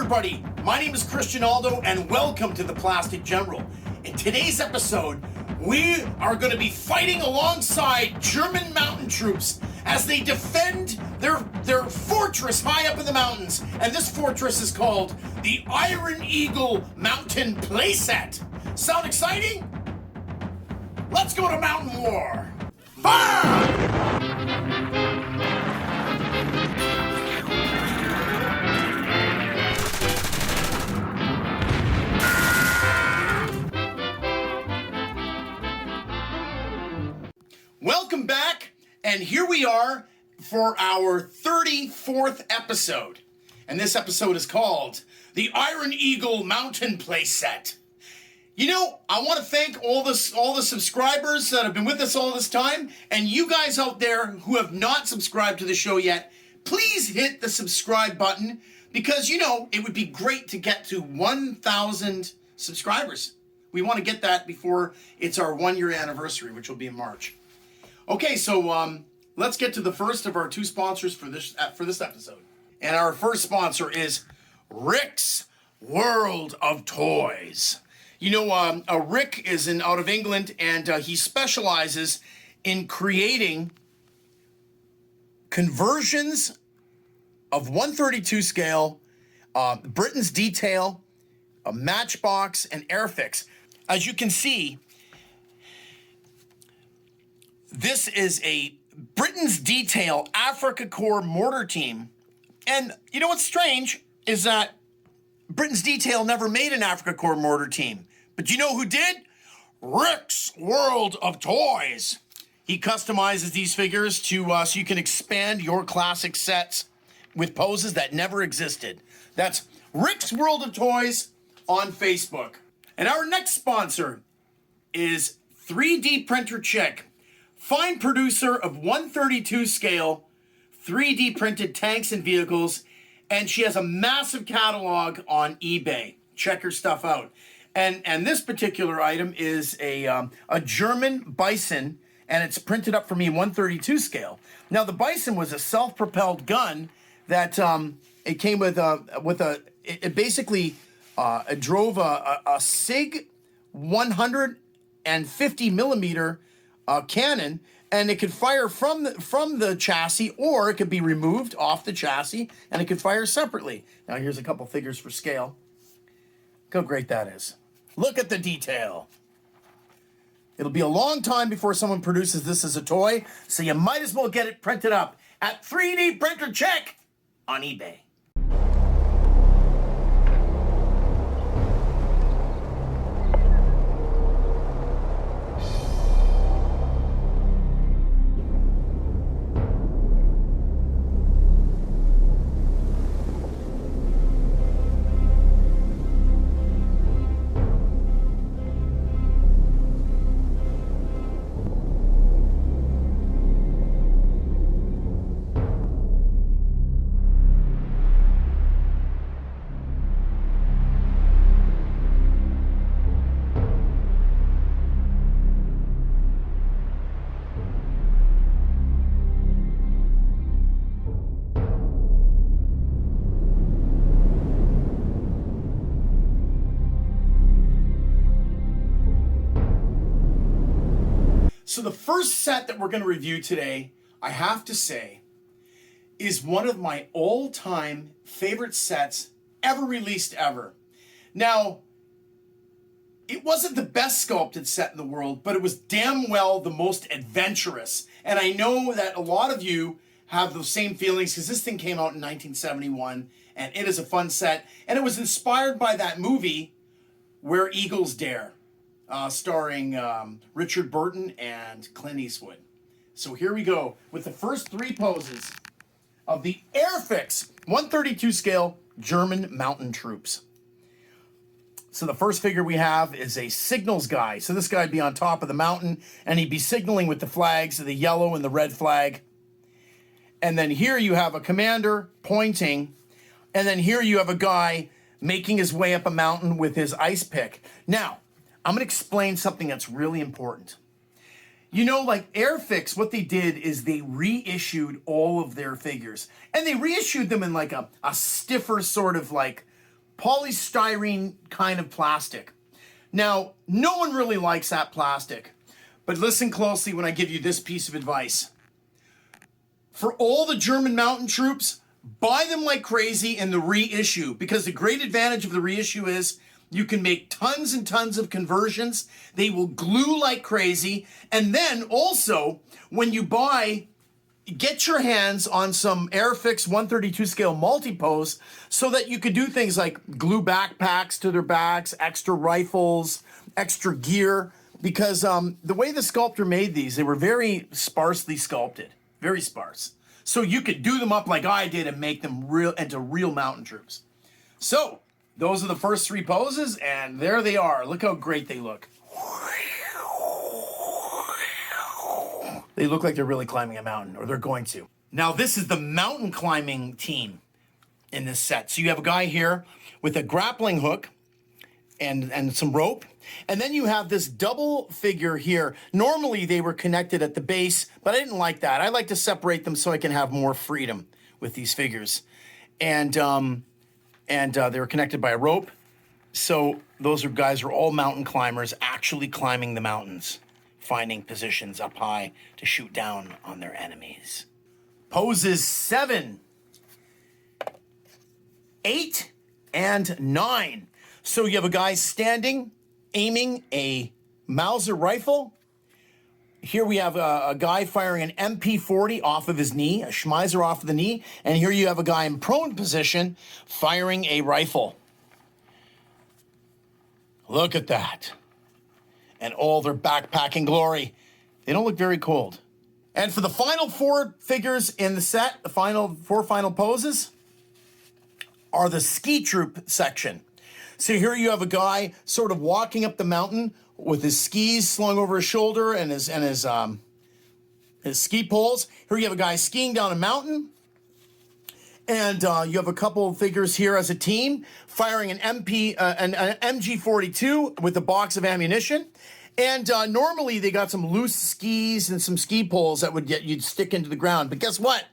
everybody, my name is Christian Aldo and welcome to the Plastic General. In today's episode, we are going to be fighting alongside German mountain troops as they defend their fortress high up in the mountains. And this fortress is called the Iron Eagle Mountain Playset. Sound exciting? Let's go to Mountain War. Fire! Welcome back, and here we are for our 34th episode. And this episode is called the Iron Eagle Mountain Playset. You know, I want to thank all the subscribers that have been with us all this time, and you guys out there who have not subscribed to the show yet, please hit the subscribe button because, you know, it would be great to get to 1,000 subscribers. We want to get that before it's our 1-year anniversary, which will be in March. Okay, so let's get to the first of our two sponsors for this episode. And our first sponsor is Rick's World of Toys. You know, Rick is out of England, and he specializes in creating conversions of 132 scale, Britain's Detail, a Matchbox, and Airfix. As you can see, this is a Britain's Detail Africa Corps mortar team. And you know what's strange is that Britain's Detail never made an Africa Corps mortar team. But you know who did? Rick's World of Toys. He customizes these figures to so you can expand your classic sets with poses that never existed. That's Rick's World of Toys on Facebook. And our next sponsor is 3D Printer Chick. Fine producer of 132 scale, 3D printed tanks and vehicles, and she has a massive catalog on eBay. Check her stuff out. And this particular item is a German Bison, and it's printed up for me in 132 scale. Now the Bison was a self-propelled gun that it came with it basically drove a SIG 150 millimeter cannon, and it could fire from the chassis, or it could be removed off the chassis and it could fire separately. Now here's a couple figures for scale. Look how great that is. Look at the detail. It'll be a long time before someone produces this as a toy, so you might as well get it printed up at 3D Printer Check on eBay. So the first set that we're going to review today, I have to say, is one of my all-time favorite sets ever released ever. Now, it wasn't the best sculpted set in the world, but it was damn well the most adventurous. And I know that a lot of you have those same feelings because this thing came out in 1971, and it is a fun set. And it was inspired by that movie, Where Eagles Dare. Starring Richard Burton and Clint Eastwood. So here we go with the first three poses of the Airfix 132 scale German mountain troops. So the first figure we have is a signals guy. So this guy would be on top of the mountain and he'd be signaling with the flags, the yellow and the red flag. And then here you have a commander pointing. And then here you have a guy making his way up a mountain with his ice pick. Now, I'm going to explain something that's really important. You know, like Airfix, what they did is they reissued all of their figures. And they reissued them in like a stiffer sort of like polystyrene kind of plastic. Now, no one really likes that plastic, but listen closely when I give you this piece of advice. For all the German mountain troops, buy them like crazy in the reissue, because the great advantage of the reissue is you can make tons and tons of conversions. They will glue like crazy. And then also, when you buy, get your hands on some Airfix 132 scale multi-pose so that you could do things like glue backpacks to their backs, extra rifles, extra gear. Because the way the sculptor made these, they were very sparsely sculpted, very sparse. So you could do them up like I did and make them into real mountain troops. So those are the first three poses, and there they are. Look how great they look. They look like they're really climbing a mountain, or they're going to. Now this is the mountain climbing team in this set. So you have a guy here with a grappling hook and some rope. And then you have this double figure here. Normally they were connected at the base, but I didn't like that. I like to separate them so I can have more freedom with these figures. And they were connected by a rope. So those guys are all mountain climbers, actually climbing the mountains, finding positions up high to shoot down on their enemies. Poses 7, 8, and 9. So you have a guy standing, aiming a Mauser rifle. Here we have a guy firing an MP40 off of his knee, a Schmeiser off of the knee. And here you have a guy in prone position firing a rifle. Look at that. And all their backpacking glory. They don't look very cold. And for the final 4 figures in the set, the final 4 final poses are the ski troop section. So here you have a guy sort of walking up the mountain with his skis slung over his shoulder and his ski poles. Here you have a guy skiing down a mountain. And you have a couple of figures here as a team firing an MG42 with a box of ammunition. And normally they got some loose skis and some ski poles that you'd stick into the ground. But guess what?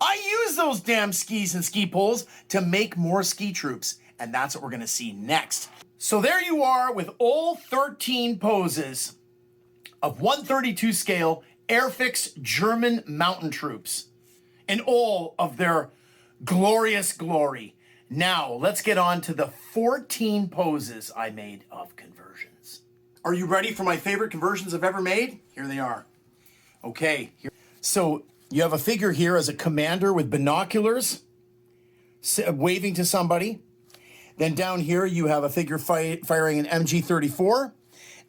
I use those damn skis and ski poles to make more ski troops. And that's what we're going to see next. So there you are with all 13 poses of 132 scale Airfix German mountain troops in all of their glorious glory. Now, let's get on to the 14 poses I made of conversions. Are you ready for my favorite conversions I've ever made? Here they are. Okay. So you have a figure here as a commander with binoculars waving to somebody. Then down here, you have a figure firing an MG34.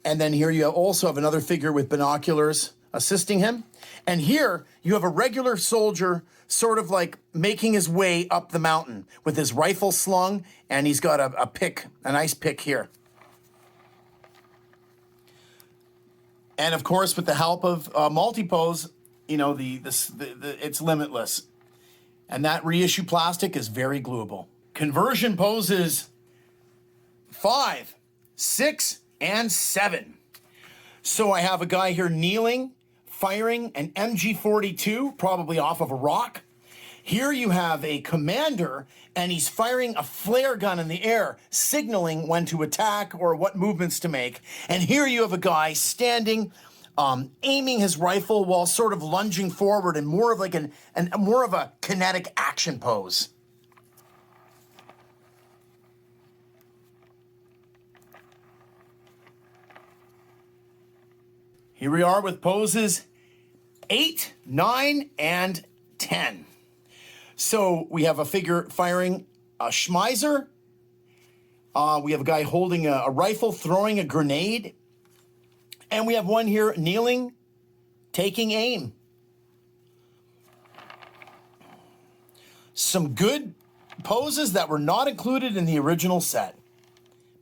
And then here you also have another figure with binoculars assisting him. And here you have a regular soldier sort of like making his way up the mountain with his rifle slung, and he's got a pick, a nice pick here. And of course, with the help of multi-pose, you know, it's limitless. And that reissue plastic is very gluable. Conversion poses 5, 6, and 7. So I have a guy here kneeling, firing an MG42, probably off of a rock. Here you have a commander, and he's firing a flare gun in the air, signaling when to attack or what movements to make. And here you have a guy standing, aiming his rifle while sort of lunging forward in more of like more of a kinetic action pose. Here we are with poses 8, 9, and 10. So we have a figure firing a Schmeiser. We have a guy holding a rifle, throwing a grenade. And we have one here kneeling, taking aim. Some good poses that were not included in the original set.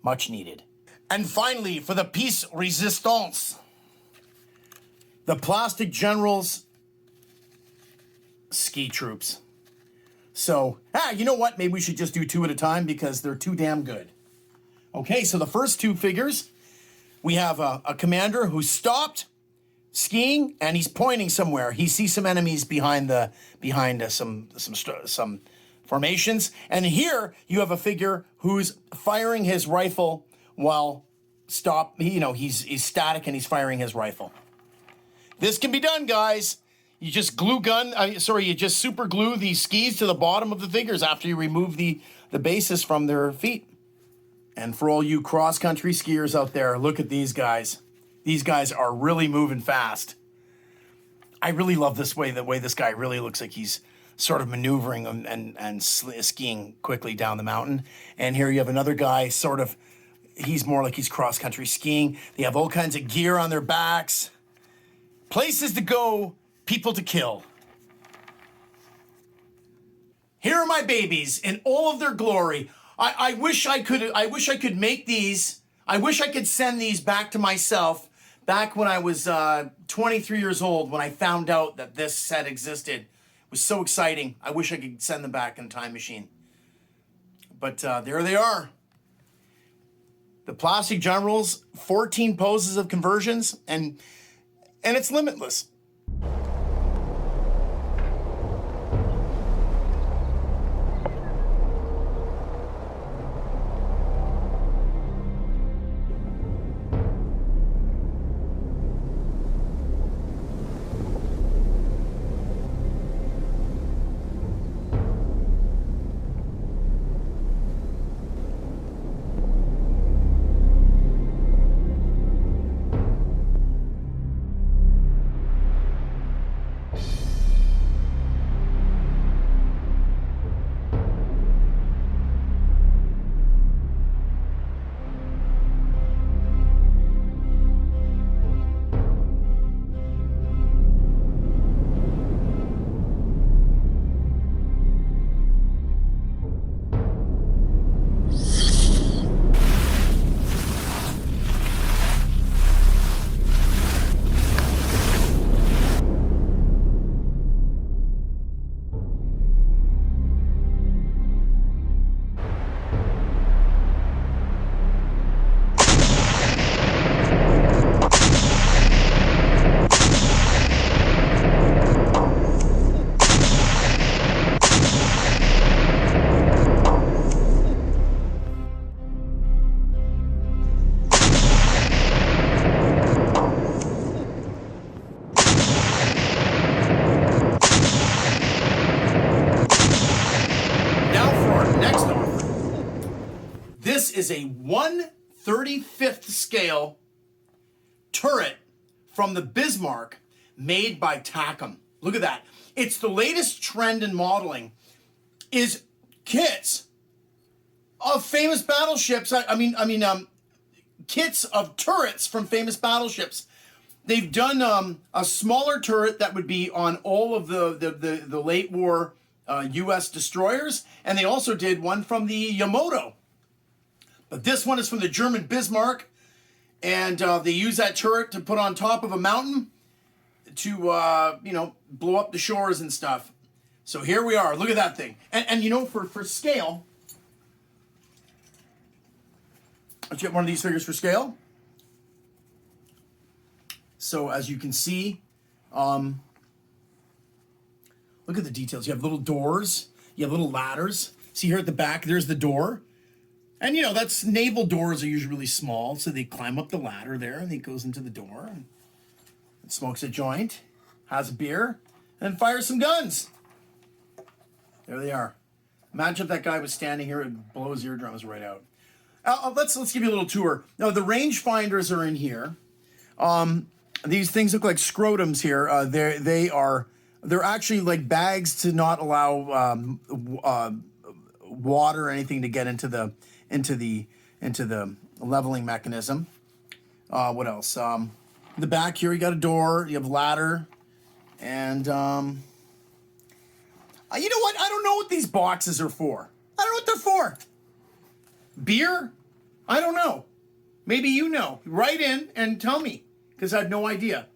Much needed. And finally, for the piece resistance, the Plastic Generals ski troops. So, you know what? Maybe we should just do 2 at a time because they're too damn good. Okay, so the first 2 figures, we have a commander who stopped skiing and he's pointing somewhere. He sees some enemies behind some formations. And here you have a figure who's firing his rifle while he's static and he's firing his rifle. This can be done, guys. You just you just super glue the skis to the bottom of the figures after you remove the bases from their feet. And for all you cross-country skiers out there, look at these guys. These guys are really moving fast. I really love the way this guy really looks like he's sort of maneuvering and skiing quickly down the mountain. And here you have another guy he's more like he's cross-country skiing. They have all kinds of gear on their backs. Places to go, people to kill. Here are my babies in all of their glory. I wish I could make these. I wish I could send these back to myself back when I was 23 years old, when I found out that this set existed. It was so exciting. I wish I could send them back in a time machine. But there they are. The Plastic Generals, 14 poses of conversions, and it's limitless. This is a 1/35th scale turret from the Bismarck made by Takom. Look at that. It's the latest trend in modeling is kits of famous battleships. Kits of turrets from famous battleships. They've done a smaller turret that would be on all of the late war U.S. destroyers, and they also did one from the Yamato. But this one is from the German Bismarck, and they use that turret to put on top of a mountain to blow up the shores and stuff. So here we are. Look at that thing. And for scale, let's get one of these figures for scale. So as you can see, look at the details. You have little doors. You have little ladders. See here at the back, there's the door. And, that's naval doors are usually really small. So they climb up the ladder there and he goes into the door and smokes a joint, has a beer, and fires some guns. There they are. Imagine if that guy was standing here and blow his eardrums right out. Let's give you a little tour. Now, the range finders are in here. These things look like scrotums here. They're actually like bags to not allow water or anything to get into the leveling mechanism. What else? In the back here, you got a door. You have a ladder, and you know what? I don't know what these boxes are for. I don't know what they're for. Beer? I don't know. Maybe you know. Write in and tell me, because I have no idea.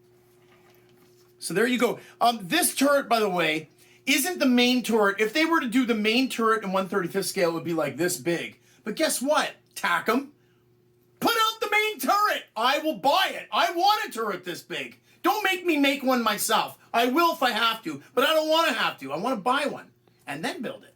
So there you go. This turret, by the way, isn't the main turret. If they were to do the main turret in 1/35th scale, it would be like this big. But guess what, Takom? Put out the main turret. I will buy it. I want a turret this big. Don't make me make one myself. I will if I have to, but I don't want to have to. I want to buy one and then build it.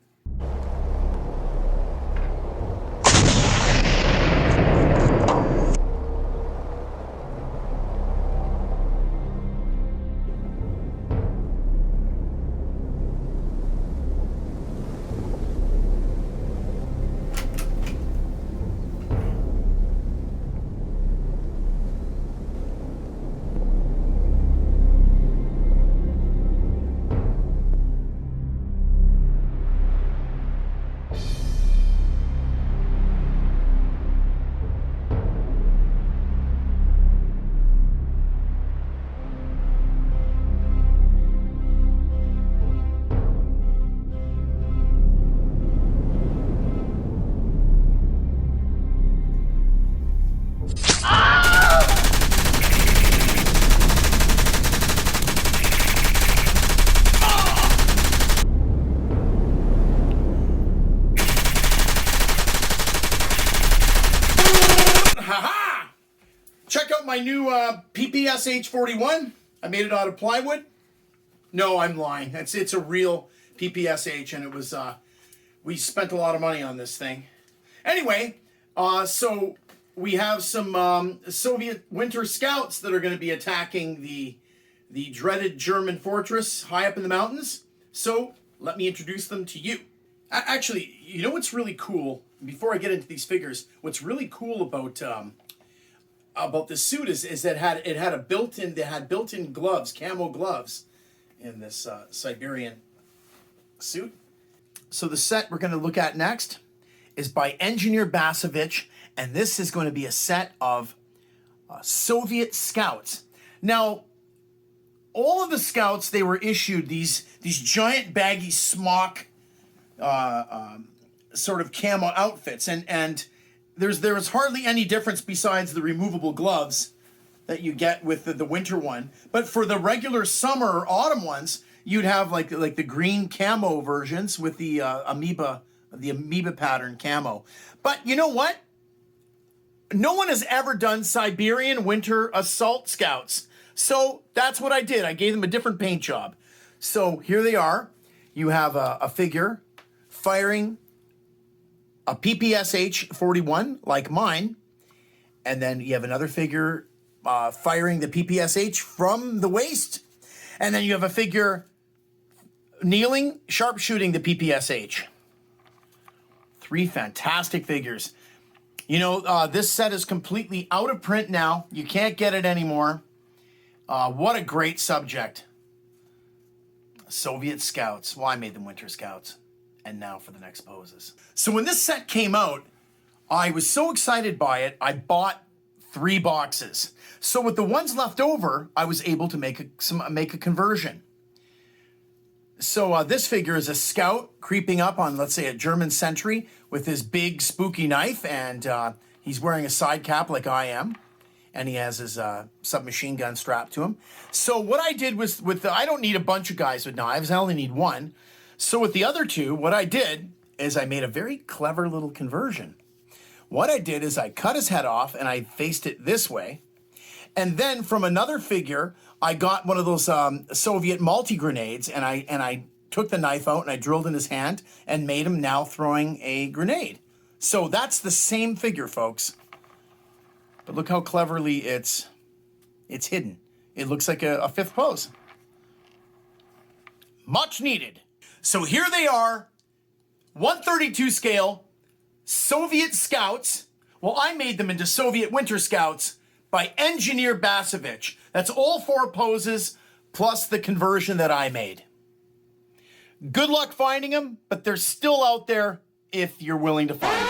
out my new PPS H41. I made it out of plywood. No, I'm lying. It's a real PPSH, and it was we spent a lot of money on this thing. Anyway, so we have some Soviet winter scouts that are going to be attacking the dreaded German fortress high up in the mountains. So let me introduce them to you. Actually, you know what's really cool? Before I get into these figures, what's really cool about this suit is that it had built-in gloves, camo gloves, in this Siberian suit. So the set we're going to look at next is by Engineer Basevich, and this is going to be a set of Soviet scouts. Now, all of the scouts, they were issued these giant baggy smock sort of camo outfits, and there was hardly any difference besides the removable gloves that you get with the winter one. But for the regular summer or autumn ones, you'd have like the green camo versions with the amoeba pattern camo. But you know what? No one has ever done Siberian winter assault scouts. So that's what I did. I gave them a different paint job. So here they are. You have a figure firing a PPSH 41 like mine, and then you have another figure firing the PPSH from the waist, and then you have a figure kneeling, sharpshooting the PPSH. Three fantastic figures. You know, this set is completely out of print now. You can't get it anymore. What a great subject. Soviet scouts. Well, I made them winter scouts. And now for the next poses. So when this set came out, I was so excited by it, I bought 3 boxes. So with the ones left over, I was able to make a conversion. So this figure is a scout creeping up on, let's say, a German sentry with his big spooky knife, and he's wearing a side cap like I am, and he has his submachine gun strapped to him. So what I did was, I don't need a bunch of guys with knives, I only need one. So with the other 2, what I did is I made a very clever little conversion. What I did is I cut his head off and I faced it this way. And then from another figure, I got one of those Soviet multi-grenades, and I took the knife out and I drilled in his hand and made him now throwing a grenade. So that's the same figure, folks. But look how cleverly it's hidden. It looks like a 5th pose. Much needed. So here they are, 1/32 scale, Soviet scouts. Well, I made them into Soviet winter scouts by Engineer Basevich. That's all 4 poses plus the conversion that I made. Good luck finding them, but they're still out there if you're willing to find them.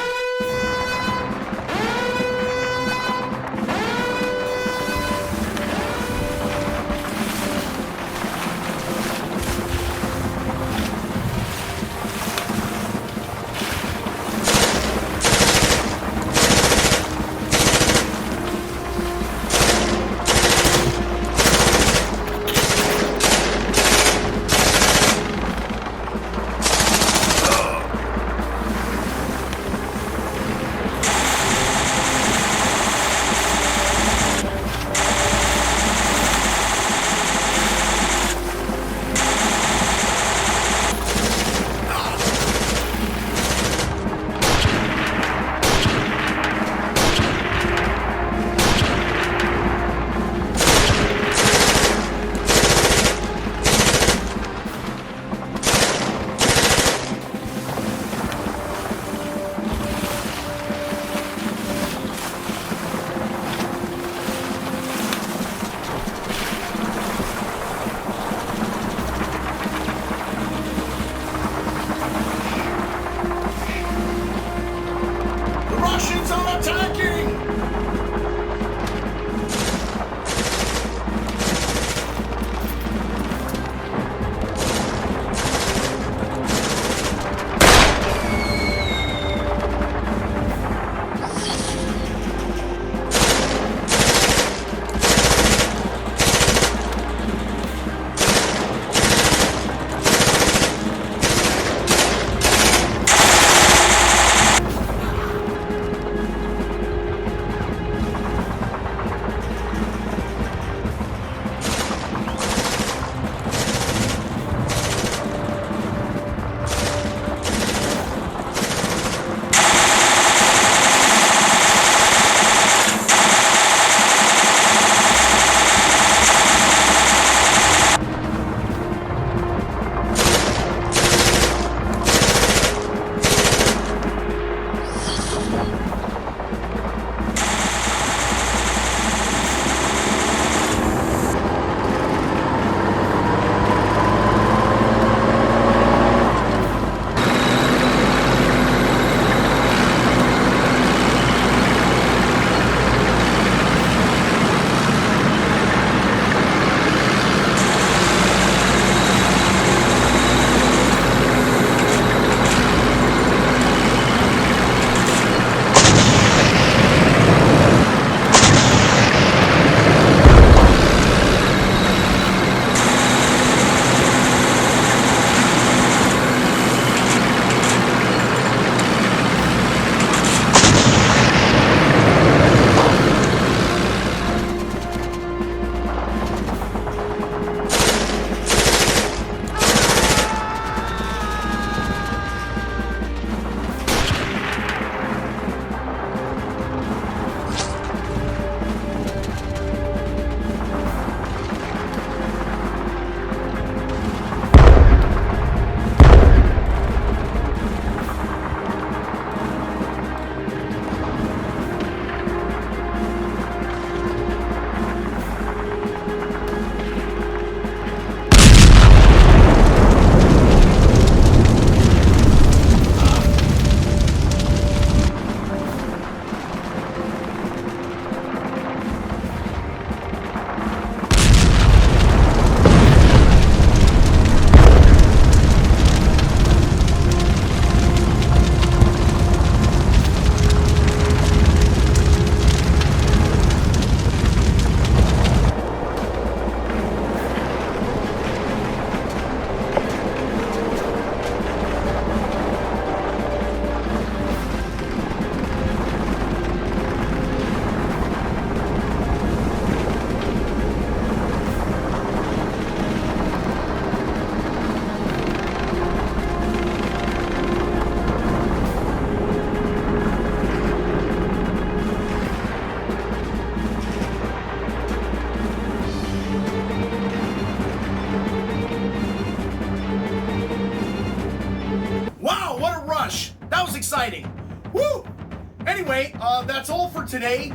anyway, that's all for today.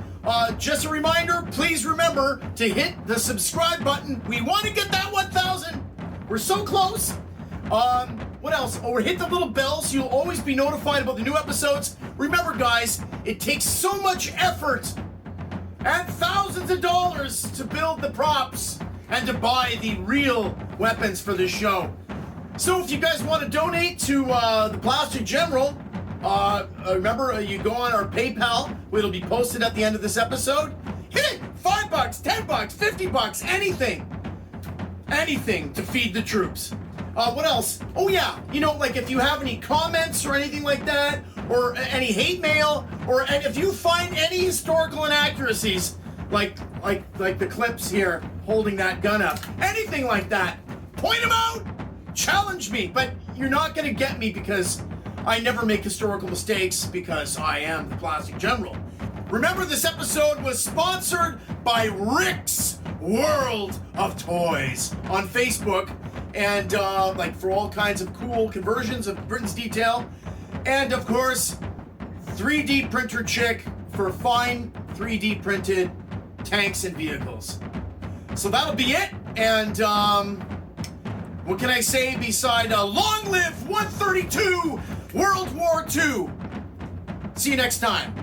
Just a reminder, please remember to hit the subscribe button. We want to get that 1,000. We're so close. What else? Or hit the little bell so you'll always be notified about the new episodes. Remember, guys, it takes so much effort and thousands of dollars to build the props and to buy the real weapons for this show. So if you guys want to donate to the Plastic General, remember, you go on our PayPal, it'll be posted at the end of this episode. Hit it! $5, $10, $50, anything to feed the troops. What else? Oh yeah, like if you have any comments or anything like that, or any hate mail, and if you find any historical inaccuracies, like the clips here holding that gun up, anything like that, point them out, challenge me, but you're not gonna get me because I never make historical mistakes because I am the Plastic General. Remember, this episode was sponsored by Rick's World of Toys on Facebook, and for all kinds of cool conversions of Britain's detail, and of course 3D printer chick for fine 3D printed tanks and vehicles. So that'll be it, and what can I say beside long live 132 World War II? See you next time.